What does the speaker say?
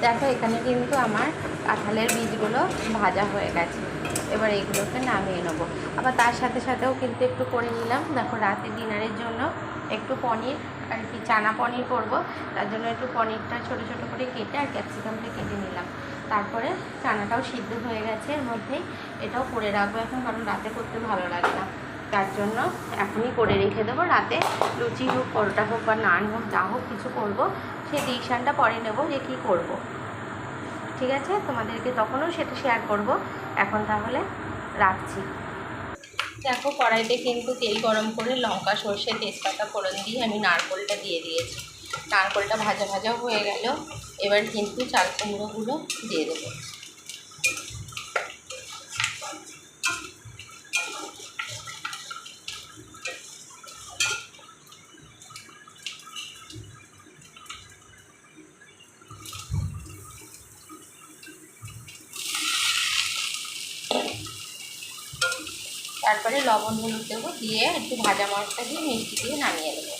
দেখো এখানে কিন্তু আমার কাঁঠালের বীজগুলো ভাজা হয়ে গেছে। এবার এগুলোকে নামিয়ে নেবো। আবার তার সাথে সাথেও কিন্তু একটু করে নিলাম, দেখো রাতে ডিনারের জন্য একটু পনির আর কি চানা পনির করব। তার জন্য একটু পনিরটা ছোটো ছোটো করে কেটে আর ক্যাপসিকামটা কেটে নিলাম। তারপরে চানাটাও সিদ্ধ হয়ে গেছে এর মধ্যেই, এটাও করে রাখবো এখন, কারণ রাতে করতে ভালো লাগে না। তার জন্য এখনই করে রেখে দেবো। রাতে লুচি হোক, পরোটা হোক বা নান হোক, যা হোক কিছু করবো, সেই ডিসিশানটা পরে নেবো যে কী করবো। ঠিক আছে, তোমাদেরকে তখনও সেটা শেয়ার করব। এখন তাহলে রাখছি। দেখো কড়াইতে কিন্তু তেল গরম করে লঙ্কা, সর্ষে, তেজপাতা ফোড়ন দিয়ে আমি নারকেলটা দিয়ে দিয়েছি। নারকেলটা ভাজা ভাজাও হয়ে গেল। এবার কিন্তু চাল কুমড়োগুলো দিয়ে দেবো। তারপরে লবণ হলুদ দেবো, দিয়ে একটু ভাজা মশলা দিয়ে মিষ্টি দিয়ে নামিয়ে দেবো।